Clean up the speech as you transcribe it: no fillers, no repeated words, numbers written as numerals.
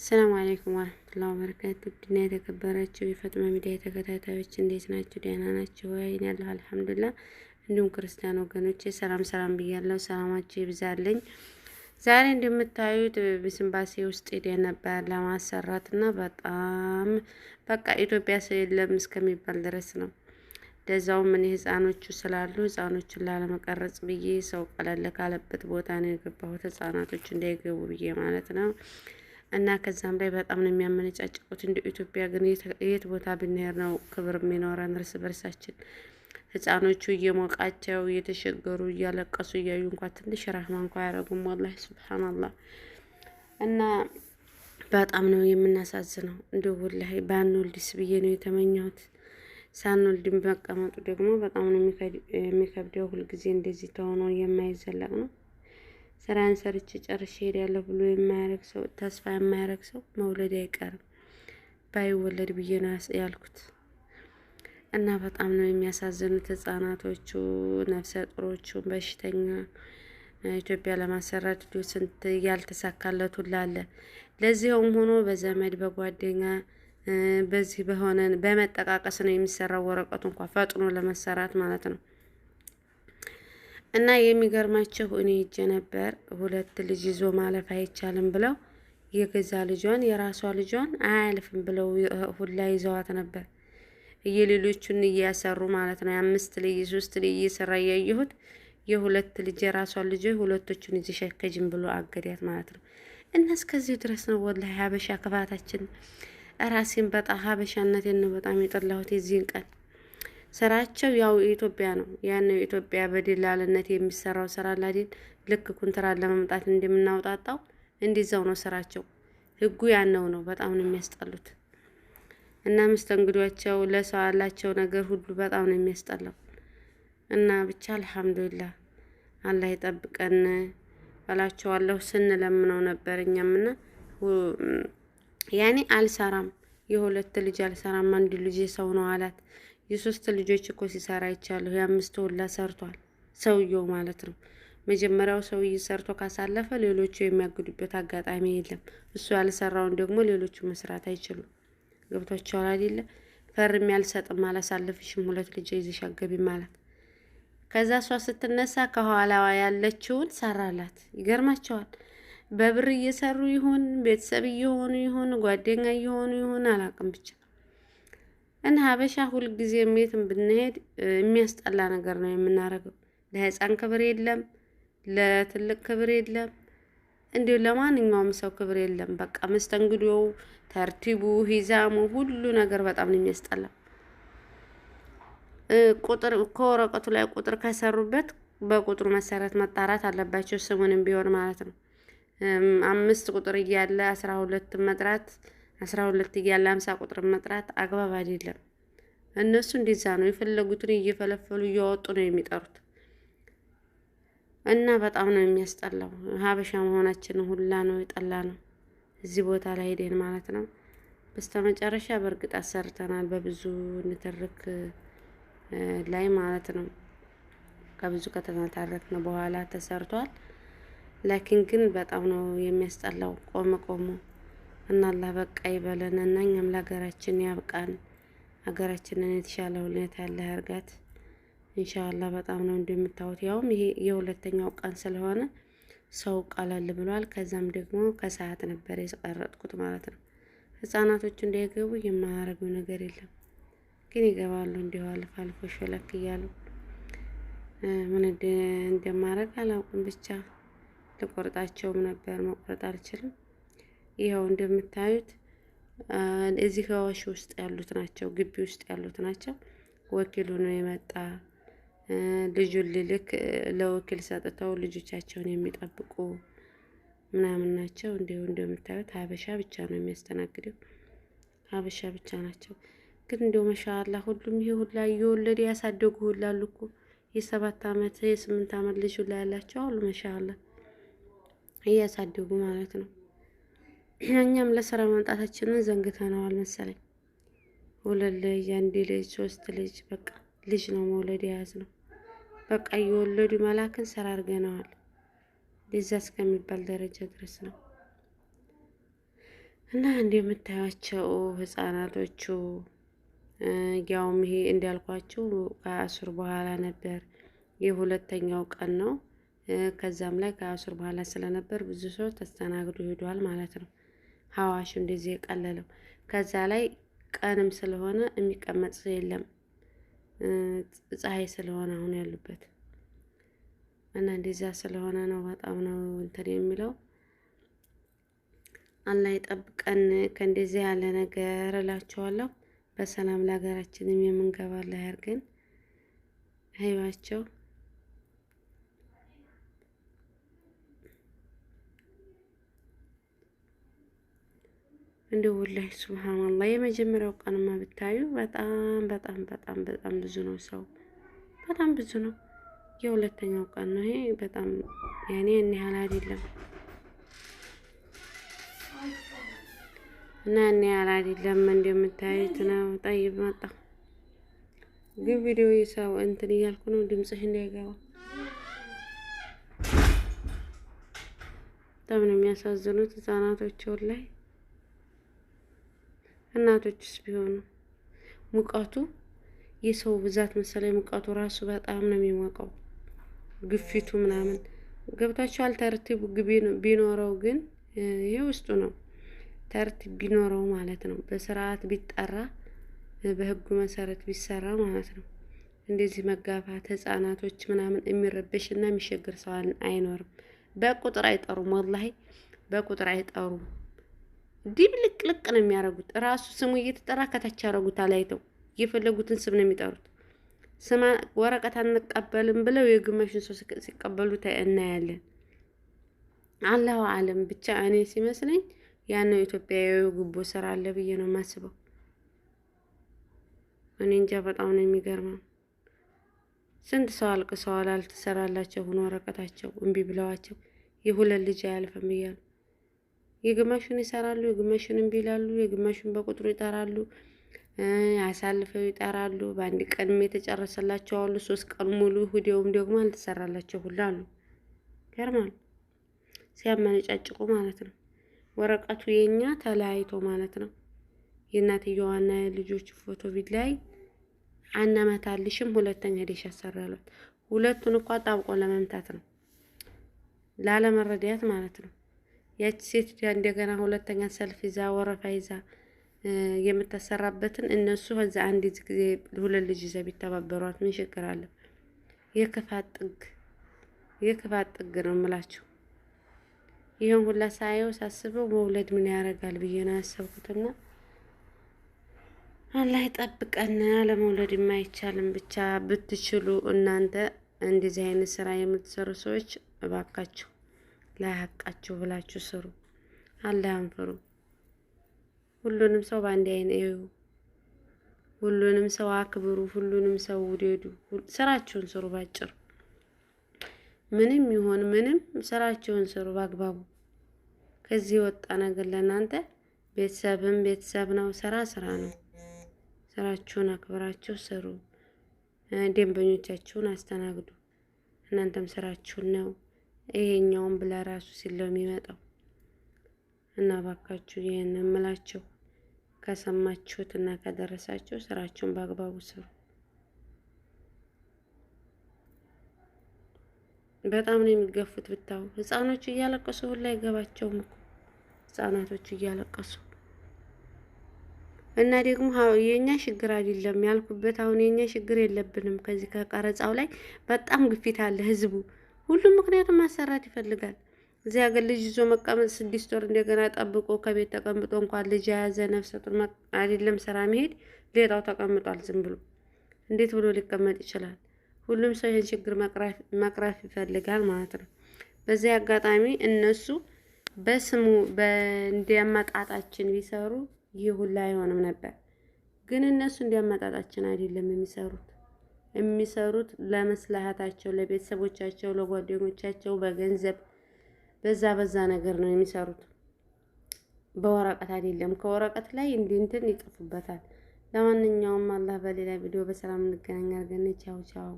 ሰላም አለይኩም ወራህመቱላሂ ወበረካቱ። ድና የተከበራችሁ የፈጥማ ሚዲያ ተከታታዮች እንዴት ናችሁ? ደህና ናችሁ ወይ? እኔ ያለሁ አልሐምዱሊላህ። እንዲሁም ክርስቲያን ወገኖቼ ሰላም ሰላም ብያለሁ። ሰላማችሁ ይብዛልኝ። ዛሬ እንደምታዩት በሲምባሲ ውስጥ ሄደን ነበር ለማሰራት እና በጣም በቃ ኢትዮጵያ ሰው የለም እስከሚባል ድረስ ነው። ለዛውም እኔ ህፃኖቹ ስላሉ ህፃኖቹን ላለመቀረጽ ብዬ ሰው ቀለል ካለበት ቦታ ነው የገባሁት፣ ህፃናቶች እንዳይገቡ ብዬ ማለት ነው። እና ከዛም ላይ በጣም ነው የሚያመነጫጭቁት። እንደ ኢትዮጵያ ግን የት ቦታ ብንሄድ ነው ክብር የሚኖረን? እርስ በርሳችን ህፃኖቹ እየሞቃቸው እየተሸገሩ እያለቀሱ እያዩ እንኳን ትንሽ ራህማ እንኳን አያረጉም። ወላሂ ሱብሃንአላህ። እና በጣም ነው የምናሳዝነው። እንደው ወላሂ ባንወልድስ ብዬ ነው የተመኘሁት። ሳንወልድም መቀመጡ ደግሞ በጣም ነው የሚከብደው። ሁልጊዜ እንደዚህ ተሆኖ የማይዘለቅ ነው። ስራን ሰርቼ ጨርሼ ሄዳለሁ ብሎ የማያረግ ሰው፣ ተስፋ የማያረግ ሰው መውለድ አይቀርም። ባይወለድ ብዬ ነው ያልኩት። እና በጣም ነው የሚያሳዝኑት ህፃናቶቹ፣ ነፍሰ ጡሮቹ፣ በሽተኛ ኢትዮጵያ ለማሰራት ስንት ያልተሳካለት ሁላ አለ። ለዚህውም ሆኖ በዘመድ በጓደኛ በዚህ በሆነ በመጠቃቀስ ነው የሚሰራው። ወረቀቱ እንኳን ፈጥኖ ለመሰራት ማለት ነው። እና የሚገርማችሁ እኔ ሄጄ ነበር። 2 ልጅ ይዞ ማለፍ አይቻልም ብለው የገዛ ልጇን የራሷ ልጇን አያልፍም ብለው ሁላ ይዘዋት ነበር። የሌሎቹን እያሰሩ ማለት ነው። 5 ልጅ 3 ልጅ እየሰራ ያየሁት የ2 ልጅ የራሷን ልጅ 2ቶቹን ይዘሽ ከጅም ብሎ አገዳት ማለት ነው። እና እስከዚህ ድረስ ነው ወላሂ ሀበሻ ክፋታችን። ራሴን በጣም ሀበሻነቴን ነው በጣም የጠላሁት የዚህን ቀን። ስራቸው ያው ኢትዮጵያ ነው። ያን ኢትዮጵያ በደላልነት የሚሰራው ስራ አላዲን ልክ ኩንትራት ለመምጣት እንደምናውጣጣው እንደዛው ነው ስራቸው። ህጉ ያነው ነው። በጣም ነው የሚያስጠሉት። እና መስተንግዷቸው ለሰው ያላቸው ነገር ሁሉ በጣም ነው የሚያስጠላው። እና ብቻ አልሐምዱሊላህ አላህ ይጠብቀን እላቸዋለሁ። ስንለምነው ነበር እኛምና ያኔ አልሰራም፣ የ2 ልጅ አልሰራም፣ 1 ልጅ ሰው ነው አላት። የ3 ልጆች እኮ ሲሰራ ይቻለሁ። የ5 ሁላ ሰርቷል ሰውየው ማለት ነው። መጀመሪያው ሰውዬ ሰርቶ ካሳለፈ ሌሎቹ የሚያግዱበት አጋጣሚ የለም። እሱ ያልሰራውን ደግሞ ሌሎቹ መስራት አይችሉም። ገብቷቸዋል አይደለ? ፈርም ያልሰጥም አላሳልፍሽም 2 ልጅ ይዘሽ አገቢ ማለት። ከዛ እሷ ስትነሳ ከኋላዋ ያለችውን ሰራላት። ይገርማቸዋል። በብር እየሰሩ ይሁን ቤተሰብ እየሆኑ ይሁን ጓደኛ እየሆኑ ይሁን አላውቅም ብቻ። እና ሀበሻ ሁልጊዜ የትም ብንሄድ የሚያስጠላ ነገር ነው የምናረገው። ለህፃን ክብር የለም፣ ለትልቅ ክብር የለም፣ እንዲሁ ለማንኛውም ሰው ክብር የለም። በቃ መስተንግዶው፣ ተርቲቡ፣ ሂዛሙ ሁሉ ነገር በጣም ነው የሚያስጠላው። ቁጥር ከወረቀቱ ላይ ቁጥር ከሰሩበት በቁጥሩ መሰረት መጣራት አለባቸው። ስሙንም ቢሆን ማለት ነው። 5 ቁጥር እያለ 12 መጥራት 12 እያለ 50 ቁጥር መጥራት አግባብ አይደለም። እነሱ እንደዛ ነው የፈለጉትን እየፈለፈሉ እያወጡ ነው የሚጠሩት። እና በጣም ነው የሚያስጠላው። ሀበሻ መሆናችንን ሁላ ነው የጠላ ነው እዚህ ቦታ ላይ ሄደን ማለት ነው። በስተመጨረሻ በእርግጥ አሰርተናል በብዙ ንትርክ ላይ ማለት ነው። ከብዙ ከተነታረክን በኋላ ተሰርቷል። ላኪን ግን በጣም ነው የሚያስጠላው ቆሞ እና አላህ በቃ ይበለን እና እኛም ለሀገራችን ያብቃን። ሀገራችንን የተሻለ ሁኔታ ያለ ያርጋት ኢንሻአላህ። በጣም ነው እንደምታዩት። ያውም ይሄ የ2ኛው ቀን ስለሆነ ሰው ቀለል ብሏል። ከዛም ደግሞ ከሰዓት ነበር የቀረጥኩት ማለት ነው። ህፃናቶቹ እንዳይገቡ የማያረገው ነገር የለም፣ ግን ይገባሉ እንዲሁ አልፎ አልፎ ሾለክ እያሉ። ምን እንደማረግ አላውቅም። ብቻ ልቆርጣቸውም ነበር መቆረጥ አልችልም። ይኸው እንደምታዩት እዚህ ከዋሽ ውስጥ ያሉት ናቸው፣ ግቢ ውስጥ ያሉት ናቸው። ወኪሉ ነው የመጣ ልጁን ልልክ ለወኪል ሰጥተው ልጆቻቸውን የሚጠብቁ ምናምን ናቸው። እንዲሁ እንደምታዩት ሀበሻ ብቻ ነው የሚያስተናግደው፣ ሀበሻ ብቻ ናቸው። ግን እንደው ማሻአላህ ሁሉም ይሄ ሁላ እየወለደ ያሳደጉ ሁላ አሉ እኮ የ7 አመት የ8 አመት ልጅ ሁላ ያላቸው አሉ። ማሻአላህ እያሳደጉ ማለት ነው። እኛም ለስራ መምጣታችንን ዘንግተነዋል መሰለኝ። 2 ልጅ 1 ልጅ 3 ልጅ በቃ ልጅ ነው መውለድ የያዝነው። በቃ እየወለዱ መላክን ስራ አድርገነዋል። ለዛ እስከሚባል ደረጃ ድረስ ነው። እና እንደምታዩቸው ህፃናቶቹ ያውም ይሄ እንዳልኳችሁ ከአሱር በኋላ ነበር፣ የሁለተኛው ቀን ነው። ከዛም ላይ ከአሱር በኋላ ስለነበር ብዙ ሰው ተስተናግዶ ሄዷል ማለት ነው። ሀዋሹ እንደዚህ የቀለለው ከዛ ላይ ቀንም ስለሆነ የሚቀመጥ ሰው የለም፣ ፀሐይ ስለሆነ አሁን ያሉበት እና እንደዛ ስለሆነ ነው። በጣም ነው እንትን የሚለው። አላህ ይጠብቀን ከእንደዚህ ያለ ነገር እላቸዋለሁ። በሰላም ለሀገራችንም የምንገባ አላህ ያርገን። ህይዋቸው እንደው ወላሂ ሱብሃንአላህ የመጀመሪያው ቀንማ ብታዩ በጣም በጣም በጣም በጣም ብዙ ነው ሰው፣ በጣም ብዙ ነው። የሁለተኛው ቀን ነው ይሄ በጣም ያኔ ያህል አይደለም እና ያህል አይደለም እንደምታዩት ነው። ጠይብ መጣ ግን ቪዲዮ የሰው እንትን እያልኩ ነው፣ ድምጽህ እንዳይገባ። በጣም ነው የሚያሳዝኑት ህፃናቶች ላይ። እናቶችስ ቢሆኑ ሙቀቱ የሰው ብዛት መሰለኝ፣ ሙቀቱ ራሱ በጣም ነው የሚሞቀው፣ ግፊቱ ምናምን ገብታችኋል። ተርቲብ ቢኖረው ግን ይሄ ውስጡ ነው። ተርቲብ ቢኖረው ማለት ነው፣ በስርዓት ቢጠራ፣ በህጉ መሰረት ቢሰራ ማለት ነው። እንደዚህ መጋፋት ህፃናቶች ምናምን የሚረብሽና የሚሸግር ሰው አይኖርም። በቁጥር አይጠሩም፣ ወላሂ በቁጥር አይጠሩም። ድብልቅልቅ ነው የሚያደርጉት። ራሱ ስሙ እየተጠራ ከታች ያደርጉታል። አይተው የፈለጉትን ስም ነው የሚጠሩት። ስማ ወረቀት አንቀበልም ብለው የግማሹን ሰው ሲቀበሉ እናያለን። አላሁ አለም ብቻ እኔ ሲመስለኝ ያነው ኢትዮጵያዊ ጉቦ ስራ አለ ብዬ ነው የማስበው። እኔ እንጃ በጣም ነው የሚገርመው። ስንት ሰው አልቅሰዋል፣ አልተሰራላቸው ሆኖ ወረቀታቸው እምቢ ብለዋቸው የሁለት ልጅ አያልፍም እያሉ የግማሹን ይሰራሉ፣ የግማሹን እምቢ ይላሉ፣ የግማሹን በቁጥሩ ይጠራሉ፣ አሳልፈው ይጠራሉ። በአንድ ቀንም የተጨረሰላቸው አሉ፣ 3 ቀን ሙሉ ሁዴውም ደግሞ አልተሰራላቸው ሁሉ አሉ። ገርማል ሲያመነጫጭቁ ማለት ነው። ወረቀቱ የኛ ተለያይቶ ማለት ነው። የእናትየዋና የልጆቹ ፎቶ ቢላይ አናመታልሽም፣ ሁለተኛ ሄደሽ ያሰራሏት። ሁለቱን እኮ አጣብቆ ለመምታት ነው፣ ላለመረዳት ማለት ነው። ያቺ ሴት እንደገና ሁለተኛ ሰልፍ ይዛ ወረፋ ይዛ የምታሰራበትን እነሱ ከዛ አንድ ጊዜ ሁለት ልጅ ይዘው ቢተባበሯት ምን ችግር አለ? የክፋት ጥግ ነው የምላችሁ። ይሄን ሁላ ሳየው ሳስበው መውለድ ምን ያደርጋል ብዬ ነው ያሰብኩትና አላህ ይጠብቀን። ለመውለድ የማይቻልም ብቻ ብትችሉ እናንተ እንደዚህ አይነት ስራ የምትሰሩ ሰዎች እባካችሁ ለሐቃችሁ ብላችሁ ስሩ። አላህን ፍሩ። ሁሉንም ሰው በአንድ አይን እዩ። ሁሉንም ሰው አክብሩ። ሁሉንም ሰው ውደዱ። ስራችሁን ስሩ። ባጭሩ ምንም ይሁን ምንም ስራችሁን ስሩ በአግባቡ። ከዚህ ወጣ ነገር ለእናንተ ቤተሰብም ቤተሰብ ነው፣ ስራ ነው። ስራችሁን አክብራችሁ ስሩ። ደንበኞቻችሁን አስተናግዱ። እናንተም ስራችሁን ነው። ይሄኛውን ብላ ራሱ ሲለው የሚመጣው እና ባካችሁ ይሄን እምላችሁ ከሰማችሁት እና ከደረሳችሁ ስራችሁን በአግባቡ ስሩ። በጣም ነው የሚገፉት ብታው ህፃኖቹ እያለቀሱ ሁላ አይገባቸውም እኮ ህፃናቶቹ እያለቀሱ እና ደግሞ የኛ ችግር አይደለም ያልኩበት። አሁን የኛ ችግር የለብንም። ከዚህ ከቀረጻው ላይ በጣም ግፊት አለ ህዝቡ ሁሉም፣ ምክንያቱም ማሰራት ይፈልጋል። እዚህ ሀገር ልጅ ይዞ መቀመጥ 6 ወር እንደገና ጠብቆ ከቤት ተቀምጦ እንኳን ልጅ የያዘ ነፍሰ ጡር አይደለም ስራ መሄድ፣ ሌላው ተቀምጧል ዝም ብሎ። እንዴት ብሎ ሊቀመጥ ይችላል? ሁሉም ሰው ይሄን ችግር መቅረፍ ይፈልጋል ማለት ነው። በዚህ አጋጣሚ እነሱ በስሙ እንዲያመጣጣችን ቢሰሩ ይህ ሁላ አይሆንም ነበር። ግን እነሱ እንዲያመጣጣችን አይደለም የሚሰሩት ለመስላሃታቸው፣ ለቤተሰቦቻቸው፣ ለጓደኞቻቸው በገንዘብ በዛ ነገር ነው የሚሰሩት። በወረቀት አይደለም። ከወረቀት ላይ እንትን ይጥፉበታል። ለማንኛውም አላህ በሌላ ቪዲዮ በሰላም እንገናኛለን። ቻው ቻው።